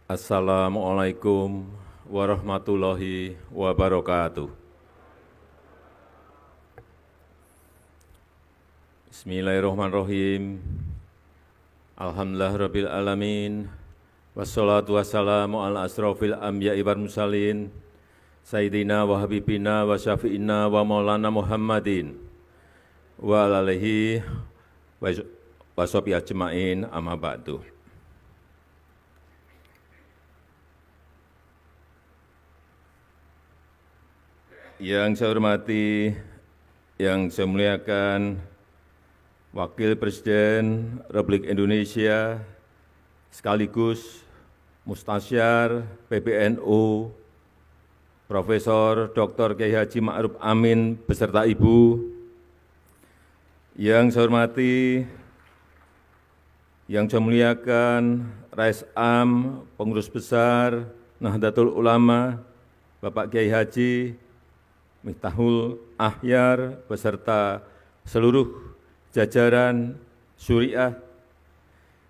Assalamualaikum warahmatullahi wabarakatuh. Bismillahirrahmanirrahim. Alhamdulillahirabbil alamin. Wassalatu wassalamu ala asrofil anbiya'i wal mursalin. Sayyidina wa habibina wa syafi'ina wa maulana Muhammadin wa alihi wa sahbihi ajma'in amma ba'du. Yang saya hormati, yang saya muliakan Wakil Presiden Republik Indonesia sekaligus Mustasyar PBNU Profesor Dr. Kiai Haji Ma'ruf Amin beserta Ibu. Yang saya hormati, yang saya muliakan Rais Am, Pengurus Besar Nahdlatul Ulama, Bapak Kiai Haji Miftahul Ahyar beserta seluruh jajaran Syuriah.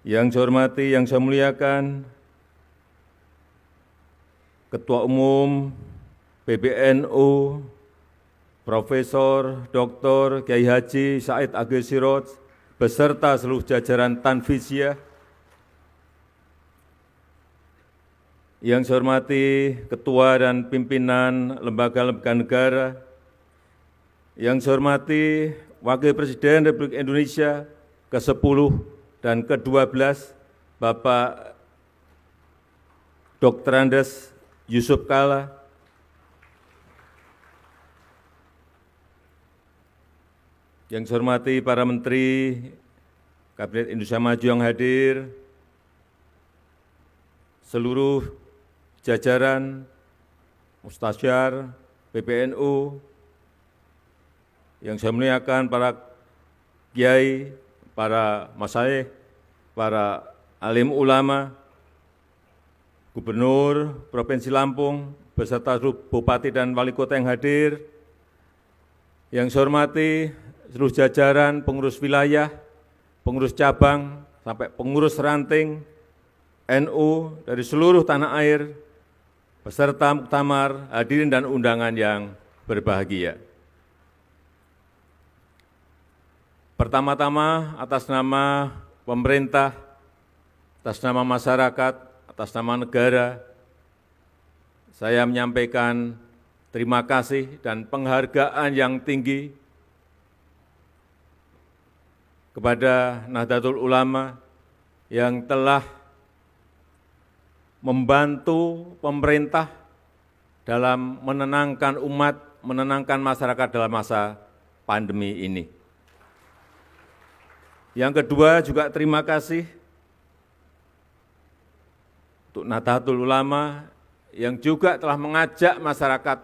Yang saya hormati, yang saya muliakan Ketua Umum PBNU Profesor Dr. Kiai Haji Said Agil Siroj beserta seluruh jajaran Tanfizyah. Yang saya hormati Ketua dan Pimpinan Lembaga-Lembaga Negara, yang saya hormati Wakil Presiden Republik Indonesia ke-10 dan ke-12, Bapak Dr. Andes Yusuf Kalla, yang saya hormati para Menteri Kabinet Indonesia Maju yang hadir, seluruh jajaran Mustasyar PBNU, yang saya muliakan para kiai, para masyayikh, para alim ulama, Gubernur Provinsi Lampung, beserta seluruh Bupati dan Wali Kota yang hadir, yang saya hormati seluruh jajaran pengurus wilayah, pengurus cabang, sampai pengurus ranting NU dari seluruh tanah air, beserta muktamar, hadirin dan undangan yang berbahagia. Pertama-tama atas nama pemerintah, atas nama masyarakat, atas nama negara, saya menyampaikan terima kasih dan penghargaan yang tinggi kepada Nahdlatul Ulama yang telah membantu pemerintah dalam menenangkan umat, menenangkan masyarakat dalam masa pandemi ini. Yang kedua juga terima kasih untuk Nahdlatul Ulama yang juga telah mengajak masyarakat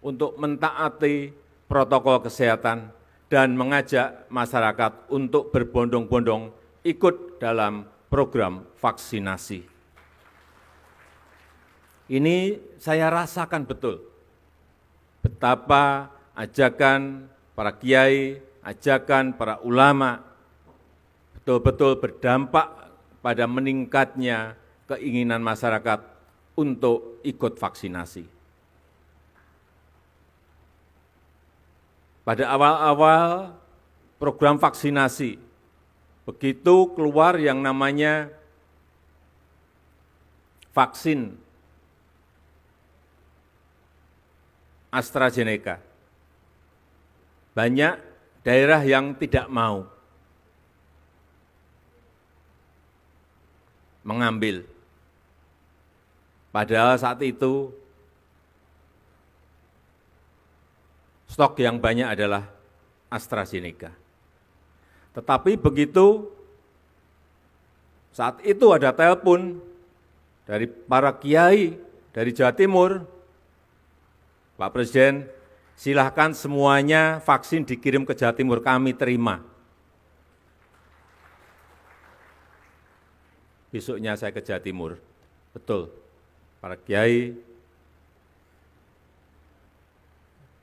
untuk mentaati protokol kesehatan dan mengajak masyarakat untuk berbondong-bondong ikut dalam program vaksinasi. Ini saya rasakan betul betapa ajakan para kiai, ajakan para ulama betul-betul berdampak pada meningkatnya keinginan masyarakat untuk ikut vaksinasi. Pada awal-awal program vaksinasi, begitu keluar yang namanya vaksin AstraZeneca, banyak daerah yang tidak mau mengambil. Padahal saat itu stok yang banyak adalah AstraZeneca. Tetapi begitu saat itu ada telepon dari para kiai dari Jawa Timur, Pak Presiden, silahkan semuanya vaksin dikirim ke Jawa Timur, kami terima. Besoknya saya ke Jawa Timur, betul, para kiai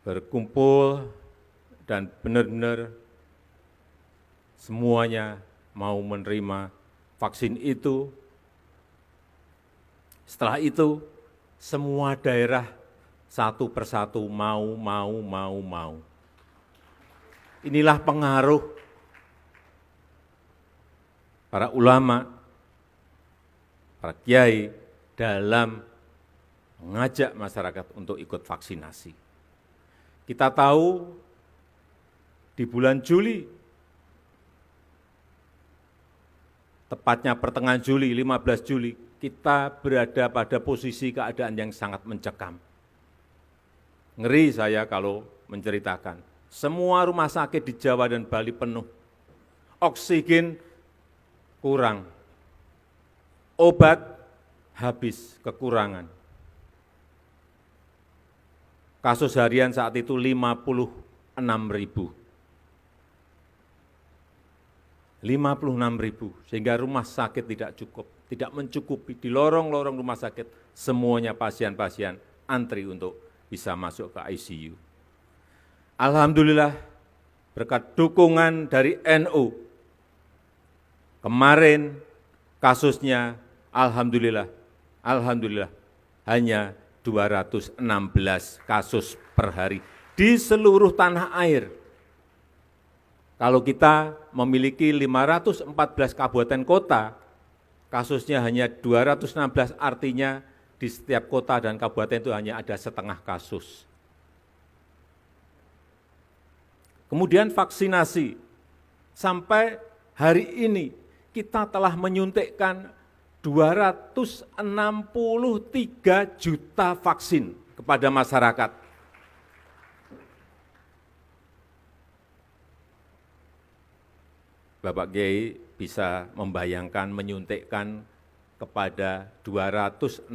berkumpul dan benar-benar semuanya mau menerima vaksin itu Setelah itu, semua daerah satu persatu mau. Inilah pengaruh para ulama, para kiai dalam mengajak masyarakat untuk ikut vaksinasi. Kita tahu di bulan Juli, tepatnya pertengahan Juli, 15 Juli, kita berada pada posisi keadaan yang sangat mencekam. Ngeri saya kalau menceritakan. Semua rumah sakit di Jawa dan Bali penuh. Oksigen kurang. Obat habis, kekurangan. Kasus harian saat itu 56.000. 56.000, sehingga rumah sakit tidak mencukupi. Di lorong-lorong rumah sakit, semuanya pasien-pasien antri untuk bisa masuk ke ICU. Alhamdulillah, berkat dukungan dari NU, kemarin kasusnya alhamdulillah hanya 216 kasus per hari di seluruh tanah air. Kalau kita memiliki 514 kabupaten kota, kasusnya hanya 216, artinya di setiap kota dan kabupaten itu hanya ada setengah kasus. Kemudian vaksinasi, sampai hari ini kita telah menyuntikkan 263 juta vaksin kepada masyarakat. Bapak Kiai bisa membayangkan menyuntikkan kepada 263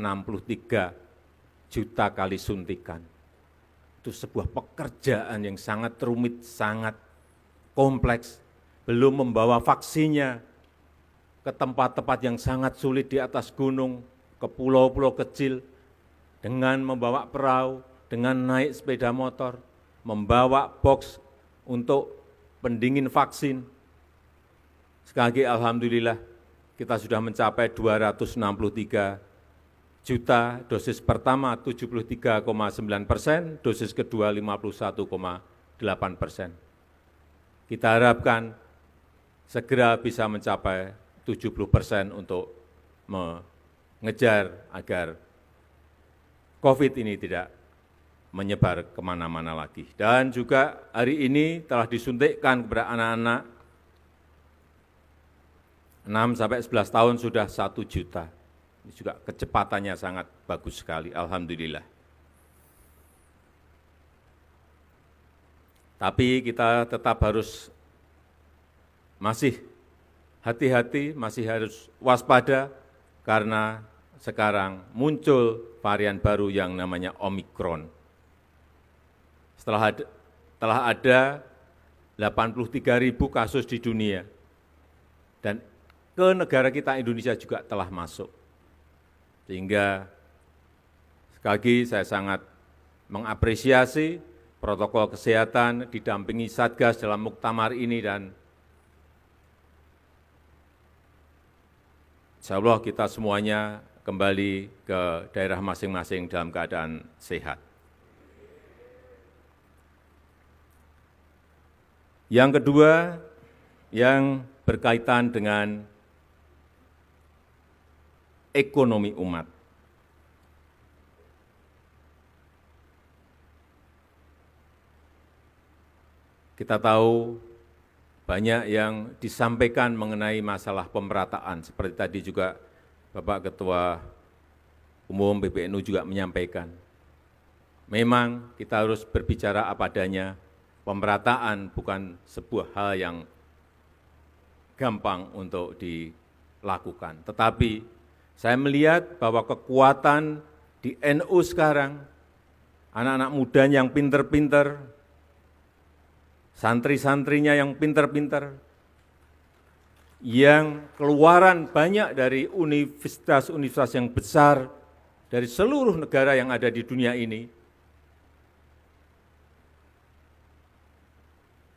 juta kali suntikan. Itu sebuah pekerjaan yang sangat rumit, sangat kompleks. Belum membawa vaksinnya ke tempat-tempat yang sangat sulit di atas gunung, ke pulau-pulau kecil, dengan membawa perahu, dengan naik sepeda motor, membawa box untuk pendingin vaksin. Sekali lagi alhamdulillah kita sudah mencapai 263 juta, dosis pertama 73,9%, dosis kedua 51,8%. Kita harapkan segera bisa mencapai 70% untuk mengejar agar COVID ini tidak menyebar kemana-mana lagi. Dan juga hari ini telah disuntikkan kepada anak-anak 6-11 tahun sudah 1 juta. Ini juga kecepatannya sangat bagus sekali, alhamdulillah. Tapi kita tetap harus masih hati-hati, masih harus waspada, karena sekarang muncul varian baru yang namanya Omikron. Telah ada 83.000 kasus di dunia, dan ke negara kita Indonesia juga telah masuk. Sehingga sekali lagi saya sangat mengapresiasi protokol kesehatan didampingi Satgas dalam muktamar ini, dan insya Allah kita semuanya kembali ke daerah masing-masing dalam keadaan sehat. Yang kedua, yang berkaitan dengan ekonomi umat. Kita tahu banyak yang disampaikan mengenai masalah pemerataan, seperti tadi juga Bapak Ketua Umum PBNU juga menyampaikan. Memang kita harus berbicara apa adanya, pemerataan bukan sebuah hal yang gampang untuk dilakukan. Tetapi saya melihat bahwa kekuatan di NU sekarang, anak-anak muda yang pinter-pinter, santri-santrinya yang pinter-pinter, yang keluaran banyak dari universitas-universitas yang besar dari seluruh negara yang ada di dunia ini,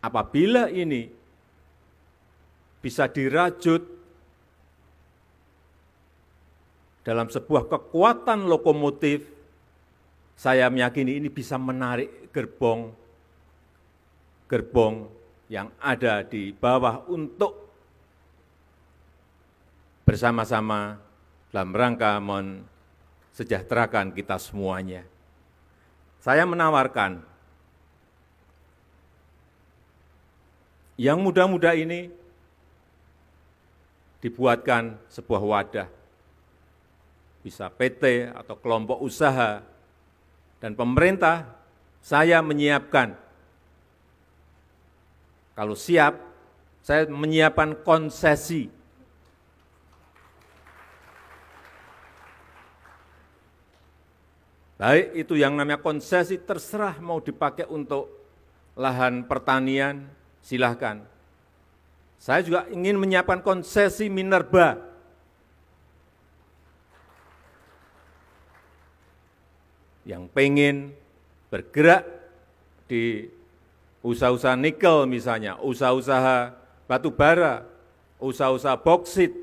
apabila ini bisa dirajut dalam sebuah kekuatan lokomotif, saya meyakini ini bisa menarik gerbong yang ada di bawah untuk bersama-sama dalam rangka mensejahterakan kita semuanya. Saya menawarkan yang muda-muda ini dibuatkan sebuah wadah, bisa PT atau kelompok usaha, dan pemerintah, saya menyiapkan, kalau siap, saya menyiapkan konsesi. Baik itu yang namanya konsesi, terserah mau dipakai untuk lahan pertanian, silahkan. Saya juga ingin menyiapkan konsesi minerba. Yang pengen bergerak di usaha-usaha nikel misalnya, usaha-usaha batu bara, usaha-usaha boksit,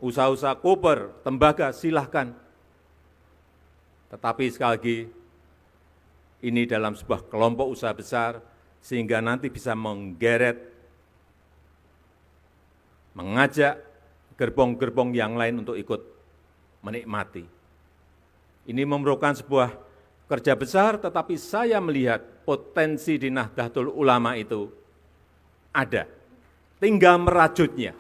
usaha-usaha koper, tembaga, silahkan. Tetapi sekali lagi, ini dalam sebuah kelompok usaha besar, sehingga nanti bisa menggeret, mengajak gerbong-gerbong yang lain untuk ikut menikmati. Ini memerlukan sebuah kerja besar, tetapi saya melihat potensi di Nahdlatul Ulama itu ada, tinggal merajutnya.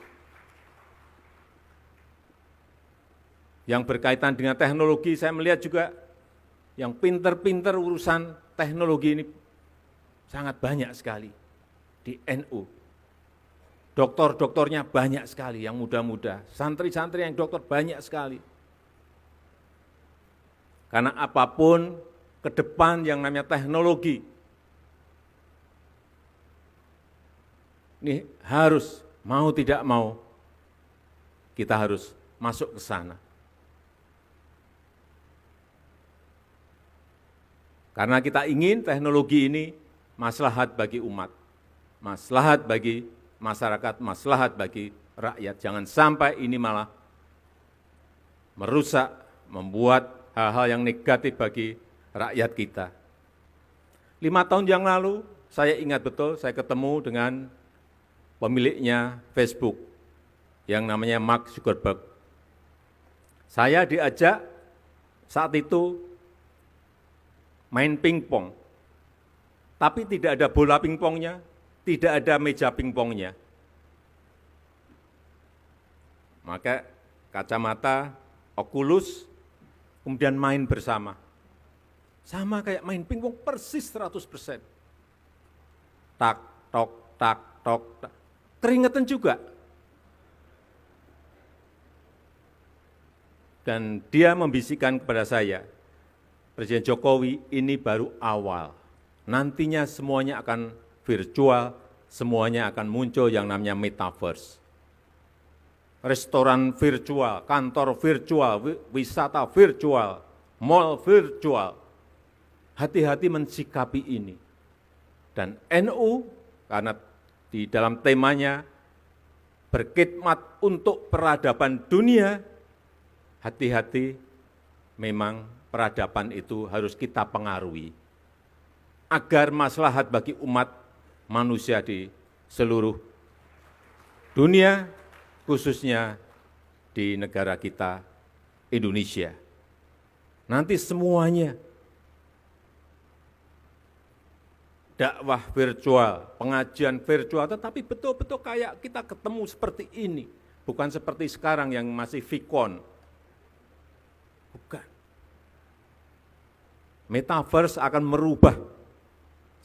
Yang berkaitan dengan teknologi, saya melihat juga yang pinter-pinter urusan teknologi ini sangat banyak sekali di NU. Doktor-doktornya banyak sekali yang muda-muda, santri-santri yang dokter banyak sekali. Karena apapun ke depan yang namanya teknologi, ini harus, mau tidak mau, kita harus masuk ke sana. Karena kita ingin teknologi ini maslahat bagi umat, maslahat bagi masyarakat, maslahat bagi rakyat. Jangan sampai ini malah merusak, membuat hal-hal yang negatif bagi rakyat kita. 5 tahun yang lalu, saya ingat betul, saya ketemu dengan pemiliknya Facebook, yang namanya Mark Zuckerberg. Saya diajak saat itu main pingpong, tapi tidak ada bola pingpongnya, tidak ada meja pingpongnya. Maka kacamata, Oculus, kemudian main bersama. Sama kayak main pingpong persis 100%. Tak, tok, tak, tok, tak. Keringetan juga. Dan dia membisikkan kepada saya, Presiden Jokowi, ini baru awal. Nantinya semuanya akan virtual, semuanya akan muncul yang namanya metaverse. Restoran virtual, kantor virtual, wisata virtual, mall virtual. Hati-hati mensikapi ini. Dan NU, karena di dalam temanya berkhidmat untuk peradaban dunia, hati-hati memang peradaban itu harus kita pengaruhi. Agar maslahat bagi umat manusia di seluruh dunia, khususnya di negara kita, Indonesia. Nanti semuanya, dakwah virtual, pengajian virtual, tetapi betul-betul kayak kita ketemu seperti ini. Bukan seperti sekarang yang masih Vicon. Bukan. Metaverse akan merubah.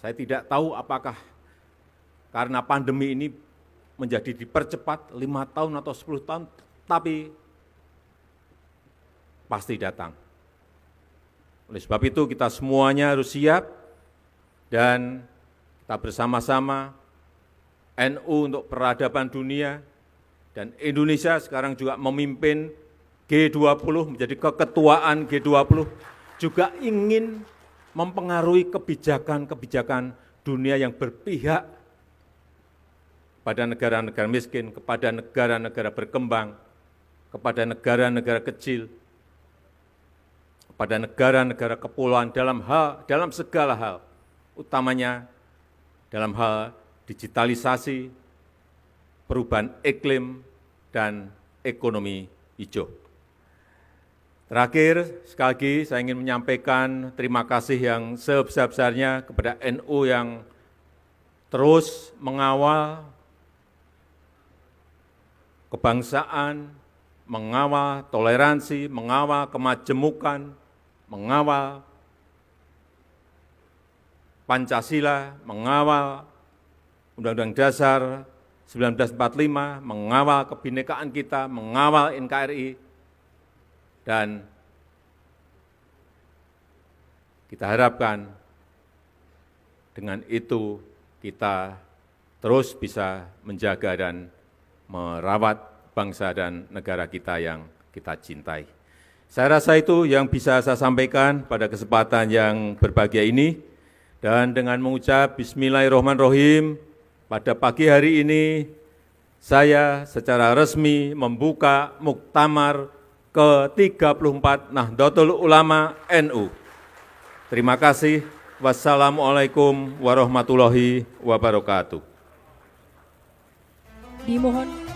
Saya tidak tahu apakah karena pandemi ini menjadi dipercepat 5 tahun atau 10 tahun, tapi pasti datang. Oleh sebab itu kita semuanya harus siap dan kita bersama-sama NU untuk peradaban dunia dan Indonesia sekarang juga memimpin G20, menjadi keketuaan G20, juga ingin mempengaruhi kebijakan-kebijakan dunia yang berpihak pada negara-negara miskin, kepada negara-negara berkembang, kepada negara-negara kecil, kepada negara-negara kepulauan dalam segala hal, utamanya dalam hal digitalisasi, perubahan iklim, dan ekonomi hijau. Terakhir, sekali lagi saya ingin menyampaikan terima kasih yang sebesar-besarnya kepada NU yang terus mengawal kebangsaan, mengawal toleransi, mengawal kemajemukan, mengawal Pancasila, mengawal Undang-Undang Dasar 1945, mengawal kebinekaan kita, mengawal NKRI, dan kita harapkan dengan itu kita terus bisa menjaga dan merawat bangsa dan negara kita yang kita cintai. Saya rasa itu yang bisa saya sampaikan pada kesempatan yang berbahagia ini. Dan dengan mengucap Bismillahirrahmanirrahim, pada pagi hari ini saya secara resmi membuka Muktamar ke-34 Nahdlatul Ulama NU. Terima kasih. Wassalamualaikum warahmatullahi wabarakatuh. Dimohon